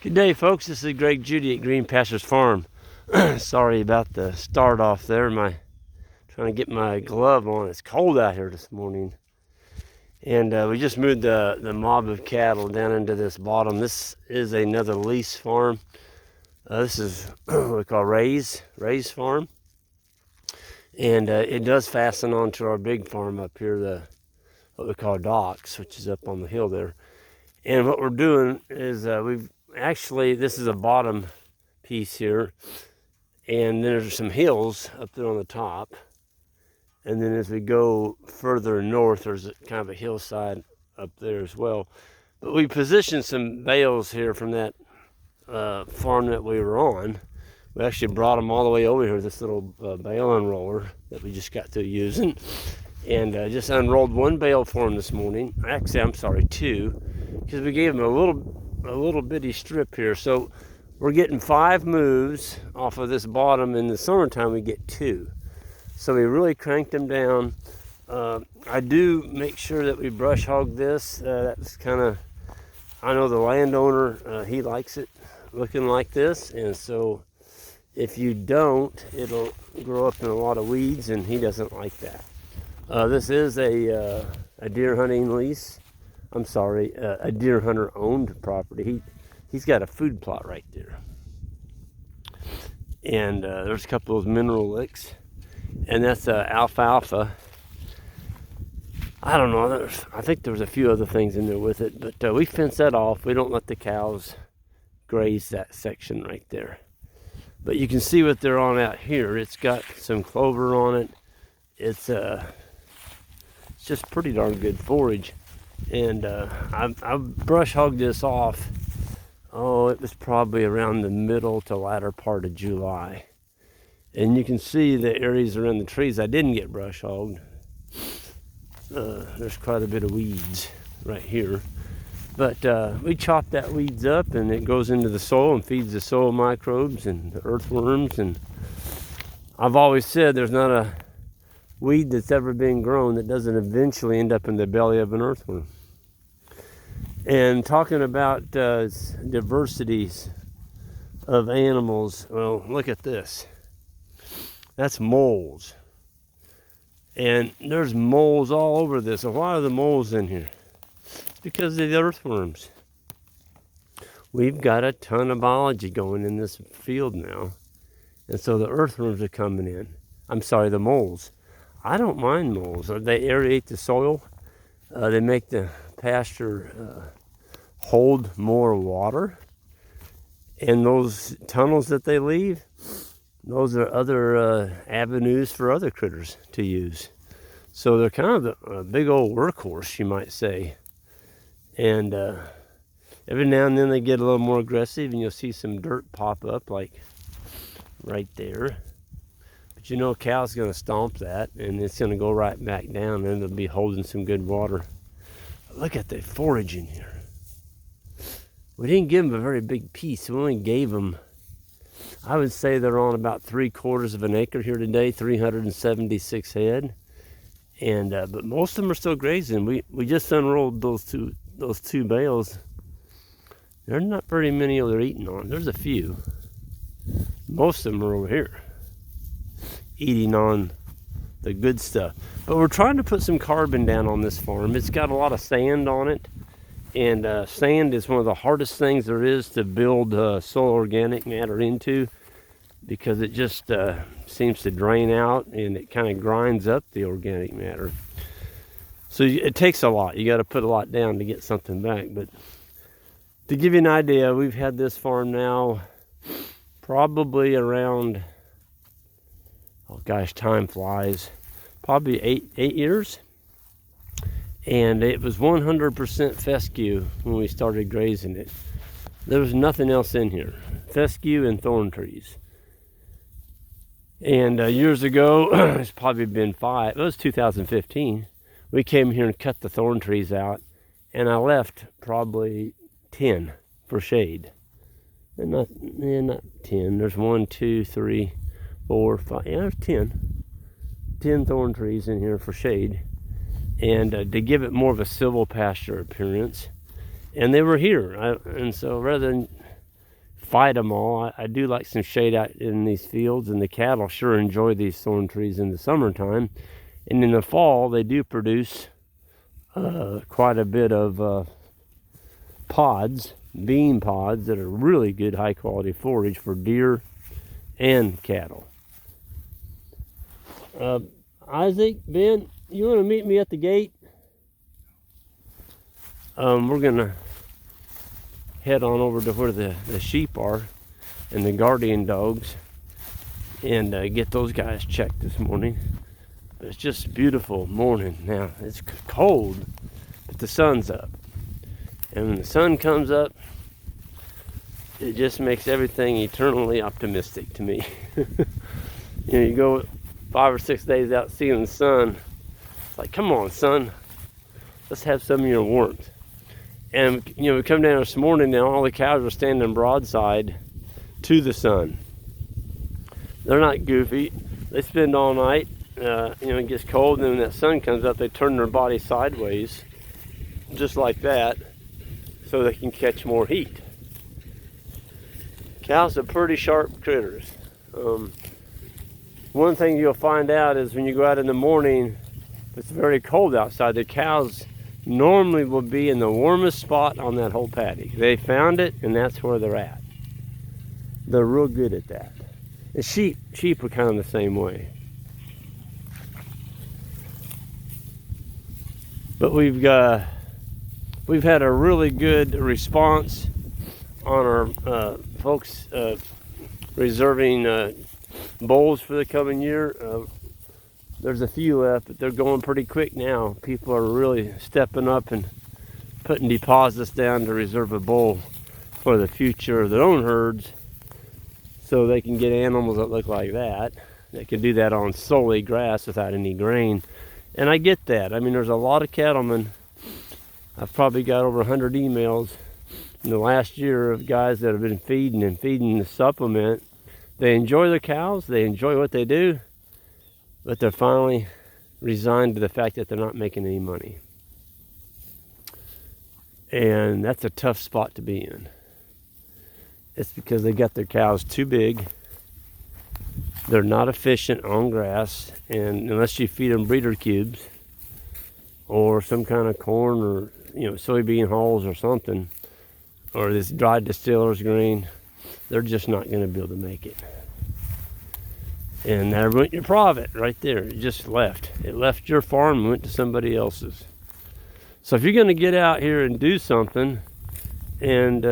Good day, folks. This is Greg Judy at Green Pastures Farm. Sorry about the start off there. Trying to get my glove on. It's cold out here this morning. And we just moved the mob of cattle down into this bottom. This is another lease farm. This is what we call Raise Farm. And it does fasten onto our big farm up here, what we call docks, which is up on the hill there. And what we're doing is this is a bottom piece here, and there's some hills up there on the top. And then as we go further north, there's kind of a hillside up there as well. But we positioned some bales here from that farm that we were on. We actually brought them all the way over here, this little bale unroller that we just got through using. And just unrolled one bale for them this morning. Actually, I'm sorry, two, because we gave them a little bitty strip here. So we're getting 5 moves off of this bottom. In the summertime, we get 2. So we really cranked them down. I do make sure that we brush hog this. That's kind of, I know the landowner, he likes it looking like this. And so if you don't, it'll grow up in a lot of weeds, and he doesn't like that. This is a deer hunting lease. I'm sorry, a deer hunter owned property. He's got a food plot right there. And there's a couple of those mineral licks. And that's alfalfa. I don't know, I think there's a few other things in there with it, but we fence that off. We don't let the cows graze that section right there. But you can see what they're on out here. It's got some clover on it. It's just pretty darn good forage. And I brush hogged this off, it was probably around the middle to latter part of July. And you can see the areas around the trees I didn't get brush hogged. There's quite a bit of weeds right here. But we chop that weeds up, and it goes into the soil and feeds the soil microbes and the earthworms. And I've always said there's not a weed that's ever been grown that doesn't eventually end up in the belly of an earthworm. And talking about diversities of animals, well, look at this. That's moles. And there's moles all over this. So why are the moles in here? It's because of the earthworms. We've got a ton of biology going in this field now. And so the earthworms are coming in. I'm sorry, the moles. I don't mind moles. They aerate the soil. They make the pasture hold more water. And those tunnels that they leave, those are other avenues for other critters to use. So they're kind of a big old workhorse, you might say. And every now and then they get a little more aggressive, and you'll see some dirt pop up, like right there. But you know, a cow's going to stomp that, and it's going to go right back down, and it'll be holding some good water. But look at the forage in here. We didn't give them a very big piece. We only gave them, I would say they're on about 3/4 of an acre here today, 376 head. And but most of them are still grazing. We just unrolled those two bales. There's not very many they're eating on. There's a few. Most of them are over here, eating on the good stuff. But we're trying to put some carbon down on this farm. It's got a lot of sand on it. And sand is one of the hardest things there is to build soil organic matter into, because it just seems to drain out, and it kind of grinds up the organic matter. So it takes a lot. You got to put a lot down to get something back. But to give you an idea, we've had this farm now probably around, oh gosh, time flies, probably eight years. And it was 100% fescue when we started grazing it. There was nothing else in here. Fescue and thorn trees. And years ago, it's probably been 5, it was 2015, we came here and cut the thorn trees out, and I left probably 10 for shade. And not 10, there's 1, 2, 3, 4, 5, there's 10 thorn trees in here for shade. And to give it more of a silvopasture appearance. And they were here. And so rather than fight them all. I do like some shade out in these fields, and the cattle sure enjoy these thorn trees in the summertime. And in the fall, they do produce quite a bit of pods, bean pods, that are really good high quality forage for deer and cattle. Isaac, Ben, you want to meet me at the gate? We're gonna head on over to where the sheep are and the guardian dogs, and get those guys checked this morning. But it's just a beautiful morning now. It's cold, but the sun's up, and when the sun comes up, it just makes everything eternally optimistic to me. You go 5 or 6 days out seeing the sun, it's like, come on, sun, let's have some of your warmth. And we come down this morning, now all the cows are standing broadside to the sun. They're not goofy. They spend all night, it gets cold, and then when that sun comes up, they turn their body sideways, just like that, so they can catch more heat. Cows are pretty sharp critters. One thing you'll find out is when you go out in the morning, it's very cold outside, the cows normally will be in the warmest spot on that whole paddock. They found it, and that's where they're at. They're real good at that. And sheep are kind of the same way. But we've had a really good response on our folks reserving bulls for the coming year. There's a few left, but they're going pretty quick now. People are really stepping up and putting deposits down to reserve a bull for the future of their own herds, so they can get animals that look like that. They can do that on solely grass without any grain. And I get that. I mean, there's a lot of cattlemen. I've probably got over 100 emails in the last year of guys that have been feeding the supplement. They enjoy their cows, they enjoy what they do, but they're finally resigned to the fact that they're not making any money. And that's a tough spot to be in. It's because they got their cows too big. They're not efficient on grass, and unless you feed them breeder cubes or some kind of corn or soybean hulls or something, or this dried distiller's grain, they're just not going to be able to make it. And there went your profit right there. It just left. It left your farm and went to somebody else's. So if you're going to get out here and do something, and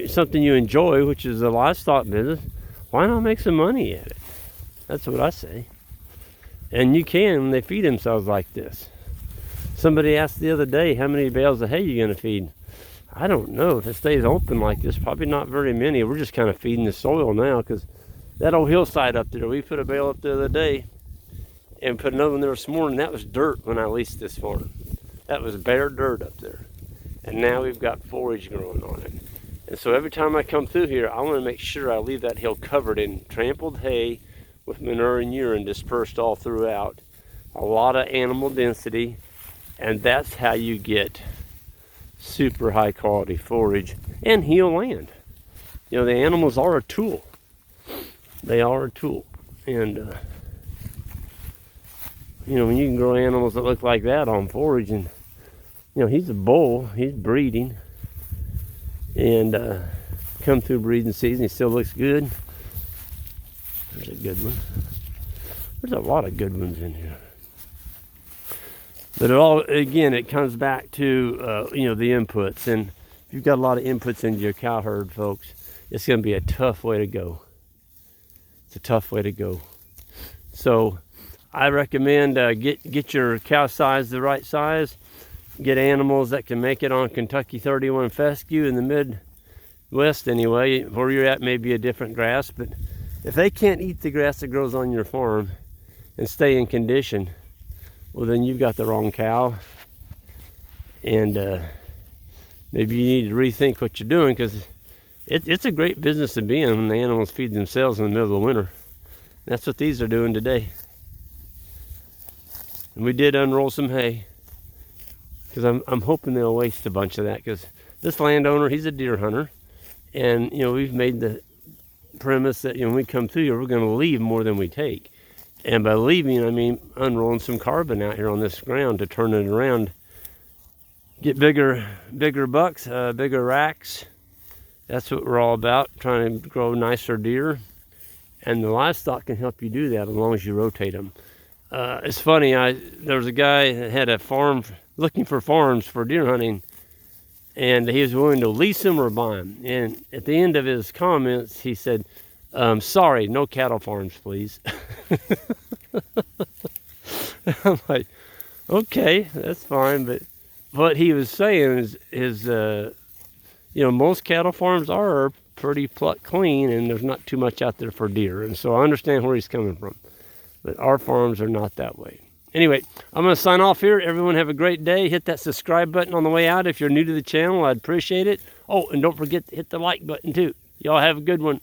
something you enjoy, which is the livestock business, why not make some money at it? That's what I say. And you can when they feed themselves like this. Somebody asked the other day, how many bales of hay are you going to feed? I don't know. If it stays open like this, probably not very many. We're just kind of feeding the soil now, because that old hillside up there, we put a bale up the other day and put another one there this morning. That was dirt when I leased this farm. That was bare dirt up there. And now we've got forage growing on it. And so every time I come through here, I want to make sure I leave that hill covered in trampled hay with manure and urine dispersed all throughout. A lot of animal density, and that's how you get super high quality forage and heal land. The animals are a tool. They are a tool. And when you can grow animals that look like that on forage, and he's a bull, he's breeding, and come through breeding season, he still looks good. There's a good one. There's a lot of good ones in here. But it comes back to the inputs. And if you've got a lot of inputs into your cow herd, folks, it's going to be a tough way to go. It's a tough way to go. So I recommend get your cow size the right size. Get animals that can make it on Kentucky 31 fescue in the Midwest anyway. Where you're at may be a different grass, but if they can't eat the grass that grows on your farm and stay in condition, well, then you've got the wrong cow. And maybe you need to rethink what you're doing, because it's a great business to be in when the animals feed themselves in the middle of the winter. That's what these are doing today. And we did unroll some hay, because I'm hoping they'll waste a bunch of that, because this landowner, he's a deer hunter, And, you know, we've made the premise that, you know, when we come through here, we're going to leave more than we take. And by leaving, I mean unrolling some carbon out here on this ground to turn it around, get bigger bucks, bigger racks. That's what we're all about, trying to grow nicer deer. And the livestock can help you do that as long as you rotate them. It's funny, there was a guy that had a farm, looking for farms for deer hunting, and he was willing to lease them or buy them. And at the end of his comments, he said, sorry, no cattle farms, please. I'm like, okay, that's fine. But what he was saying is you know, most cattle farms are pretty plucked clean, and there's not too much out there for deer. And so I understand where he's coming from. But our farms are not that way. Anyway, I'm going to sign off here. Everyone have a great day. Hit that subscribe button on the way out. If you're new to the channel, I'd appreciate it. Oh, and don't forget to hit the like button too. Y'all have a good one.